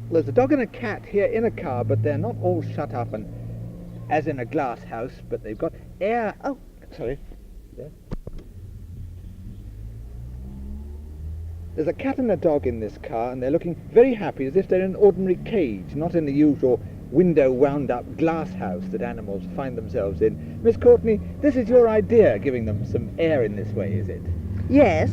Well, there's a dog and a cat here in a car, but they're not all shut up and as in a glass house, but they've got air. Oh, sorry. There. There's a cat and a dog in this car, and they're looking very happy, as if they're in an ordinary cage, not in the usual window wound-up glass house that animals find themselves in. Miss Courtney, this is your idea, giving them some air in this way, is it? Yes.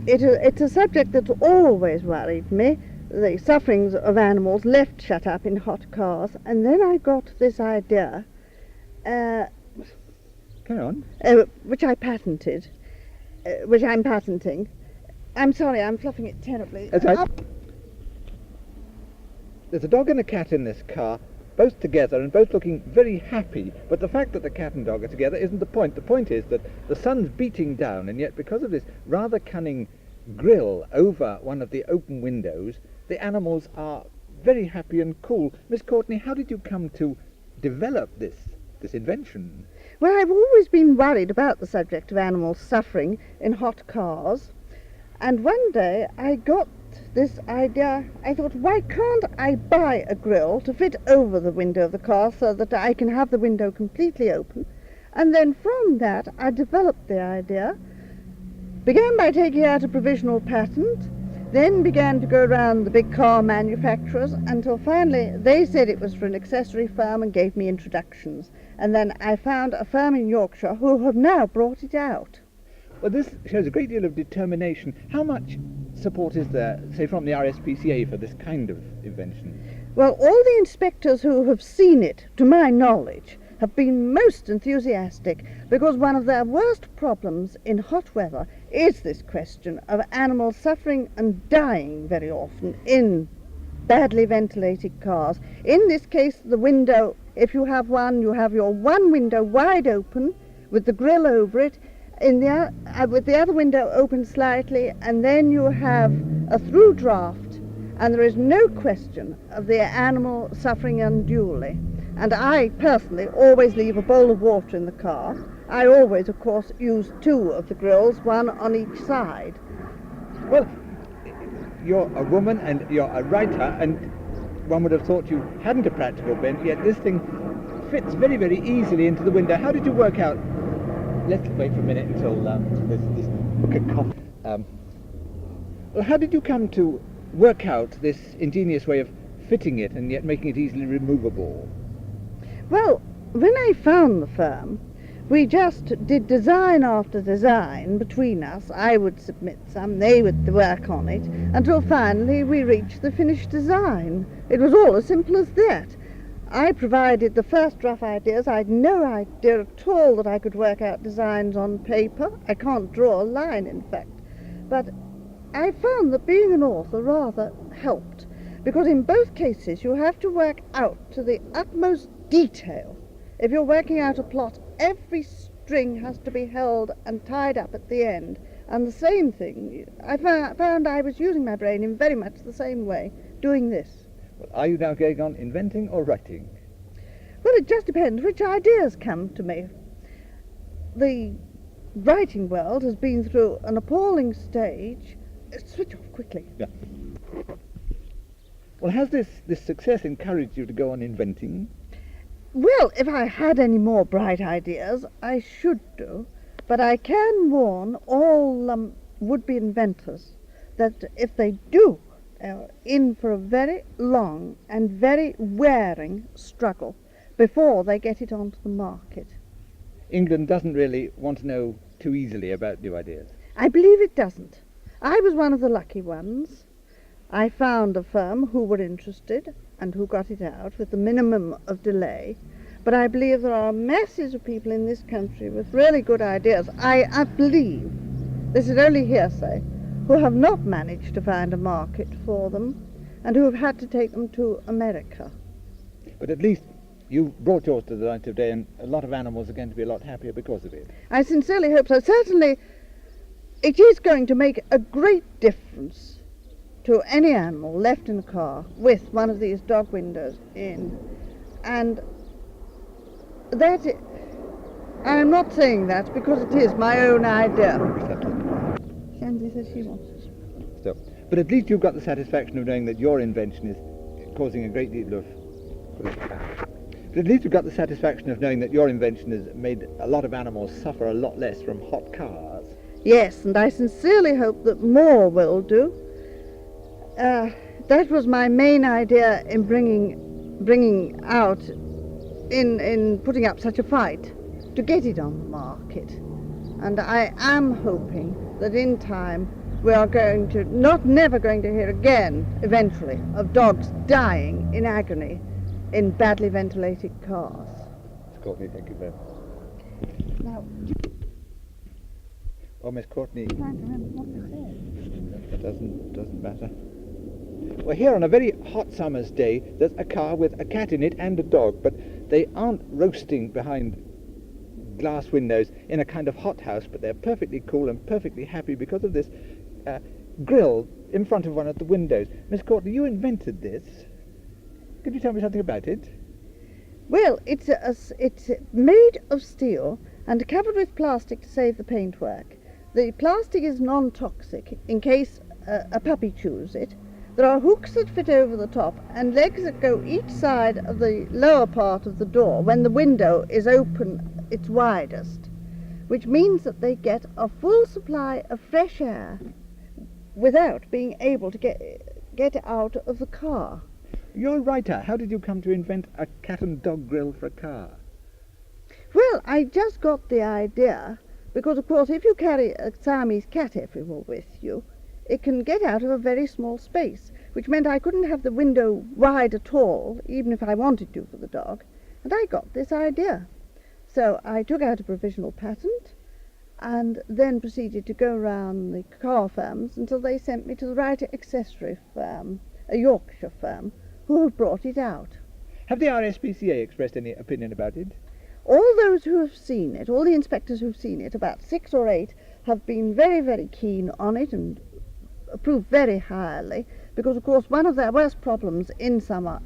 It's a subject that's always worried me, the sufferings of animals left shut up in hot cars. And then I got this idea, Carry on. which I patented, which I'm patenting. I'm sorry, I'm fluffing it terribly. That's right. There's a dog and a cat in this car, both together and both looking very happy, but the fact that the cat and dog are together isn't the point. The point is that the sun's beating down, and yet because of this rather cunning grill over one of the open windows, the animals are very happy and cool. Miss Courtney, how did you come to develop this invention? Well, I've always been worried about the subject of animals suffering in hot cars. And one day I got this idea. I thought, why can't I buy a grill to fit over the window of the car so that I can have the window completely open? And then from that I developed the idea, began by taking out a provisional patent, then began to go around the big car manufacturers until finally they said it was for an accessory firm and gave me introductions. And then I found a firm in Yorkshire who have now brought it out. Well, this shows a great deal of determination. How much support is there, say, from the RSPCA for this kind of invention? Well, all the inspectors who have seen it, to my knowledge, have been most enthusiastic, because one of their worst problems in hot weather is this question of animals suffering and dying very often in badly ventilated cars. In this case, the window, if you have one, you have your one window wide open with the grill over it, with the other window open slightly, and then you have a through draft, and there is no question of the animal suffering unduly. And I personally always leave a bowl of water in the car. I always, of course, use two of the grills, one on each side. Well, you're a woman and you're a writer, and one would have thought you hadn't a practical bent, yet this thing fits very, very easily into the window. How did you work out? Let's wait for a minute until this book of coffee. Well, how did you come to work out this ingenious way of fitting it and yet making it easily removable? Well, when I found the firm, we just did design after design between us. I would submit some, they would work on it, until finally we reached the finished design. It was all as simple as that. I provided the first rough ideas. I had no idea at all that I could work out designs on paper. I can't draw a line, in fact. But I found that being an author rather helped, because in both cases you have to work out to the utmost detail. If you're working out a plot, every string has to be held and tied up at the end. And the same thing, I found I was using my brain in very much the same way, doing this. Well, are you now going on inventing or writing? Well, it just depends which ideas come to me. The writing world has been through an appalling stage. Switch off quickly. Yeah. Well, has this success encouraged you to go on inventing? Well, if I had any more bright ideas, I should do. But I can warn all would-be inventors that if they do, in for a very long and very wearing struggle before they get it onto the market. England doesn't really want to know too easily about new ideas. I believe it doesn't. I was one of the lucky ones. I found a firm who were interested and who got it out with the minimum of delay. But I believe there are masses of people in this country with really good ideas. I believe, this is only hearsay, who have not managed to find a market for them and who have had to take them to America. But at least you brought yours to the light of day, and a lot of animals are going to be a lot happier because of it. I sincerely hope so. Certainly it is going to make a great difference to any animal left in a car with one of these dog windows in. And that, I'm not saying that because it is my own idea. Shandy says she wants it. So, But at least you've got the satisfaction of knowing that your invention is causing a great deal of... But at least you've got the satisfaction of knowing that your invention has made a lot of animals suffer a lot less from hot cars. Yes, and I sincerely hope that more will do. That was my main idea in bringing out, in putting up such a fight, to get it on the market. And I am hoping that in time we are never going to hear again, eventually, of dogs dying in agony in badly ventilated cars. Miss Courtney, thank you very much. Now, Oh, Miss Courtney, I'm trying to remember what I said. that doesn't matter. Well, here on a very hot summer's day, there's a car with a cat in it and a dog, but they aren't roasting behind glass windows in a kind of hothouse, but they're perfectly cool and perfectly happy because of this grill in front of one of the windows. Miss Courtney, you invented this. Could you tell me something about it? Well, it's made of steel and covered with plastic to save the paintwork. The plastic is non-toxic in case a puppy chews it. There are hooks that fit over the top and legs that go each side of the lower part of the door when the window is open its widest, which means that they get a full supply of fresh air without being able to get out of the car. You're a writer. How did you come to invent a cat and dog grill for a car? Well, I just got the idea because, of course, if you carry a Siamese cat everywhere with you, it can get out of a very small space, which meant I couldn't have the window wide at all, even if I wanted to for the dog. And I got this idea. So I took out a provisional patent and then proceeded to go round the car firms until they sent me to the right accessory firm, a Yorkshire firm, who have brought it out. Have the RSPCA expressed any opinion about it? All those who have seen it, all the inspectors who've seen it, about 6 or 8, have been very, very keen on it and approved very highly, because, of course, one of their worst problems in summer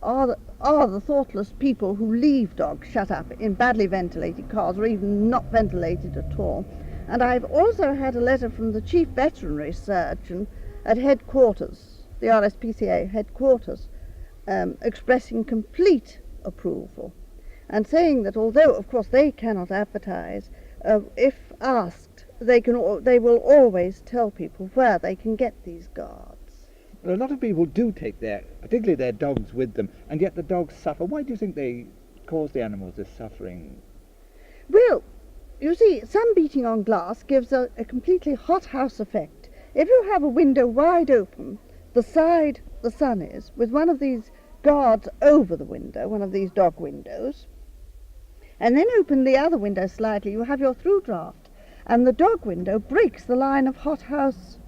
are the thoughtless people who leave dogs shut up in badly ventilated cars or even not ventilated at all. And I've also had a letter from the chief veterinary surgeon at headquarters, the RSPCA headquarters, expressing complete approval and saying that although, of course, they cannot advertise, if asked, they will always tell people where they can get these guards. Well, a lot of people do take particularly their dogs with them, and yet the dogs suffer. Why do you think they cause the animals this suffering? Well, you see, sun beating on glass gives a completely hothouse effect. If you have a window wide open, the side the sun is, with one of these guards over the window, one of these dog windows, and then open the other window slightly, you have your through draft, and the dog window breaks the line of hothouse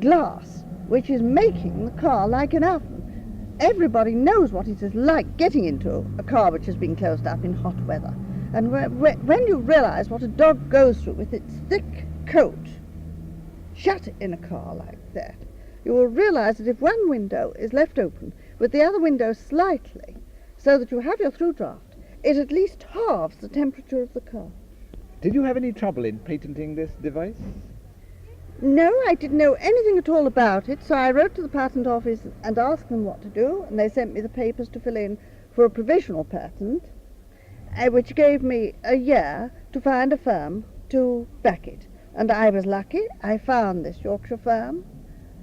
glass, which is making the car like an oven. Everybody knows what it is like getting into a car which has been closed up in hot weather. And when you realize what a dog goes through with its thick coat shut in a car like that, you will realize that if one window is left open with the other window slightly, so that you have your through draft, it at least halves the temperature of the car. Did you have any trouble in patenting this device? No, I didn't know anything at all about it, so I wrote to the patent office and asked them what to do, and they sent me the papers to fill in for a provisional patent, which gave me a year to find a firm to back it. And I was lucky. I found this Yorkshire firm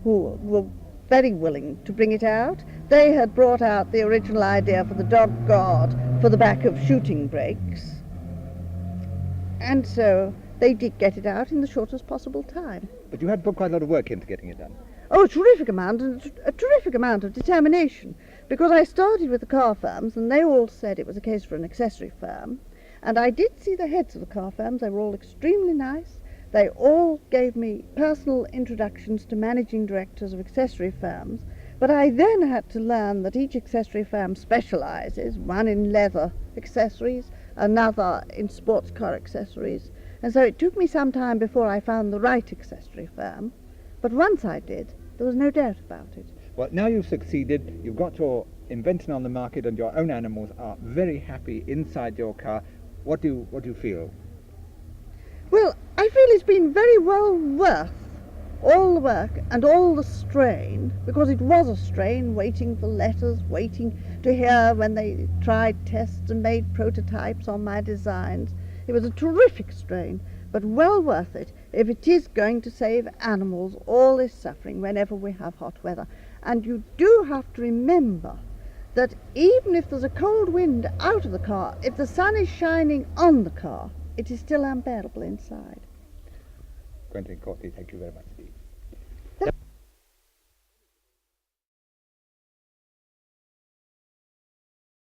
who were very willing to bring it out. They had brought out the original idea for the dog guard for the back of shooting brakes, and so they did get it out in the shortest possible time. But you had to put quite a lot of work into getting it done. Oh, a terrific amount, and a terrific amount of determination, because I started with the car firms, and they all said it was a case for an accessory firm, and I did see the heads of the car firms. They were all extremely nice. They all gave me personal introductions to managing directors of accessory firms, but I then had to learn that each accessory firm specializes, one in leather accessories, another in sports car accessories, and so it took me some time before I found the right accessory firm, but once I did, there was no doubt about it. Well, now you've succeeded, you've got your invention on the market, and your own animals are very happy inside your car. What do you feel? Well, I feel it's been very well worth all the work and all the strain, because it was a strain, waiting for letters, waiting to hear when they tried tests and made prototypes on my designs. It was a terrific strain, but well worth it if it is going to save animals all this suffering whenever we have hot weather. And you do have to remember that even if there's a cold wind out of the car, if the sun is shining on the car, it is still unbearable inside. Courtney, thank you very much indeed.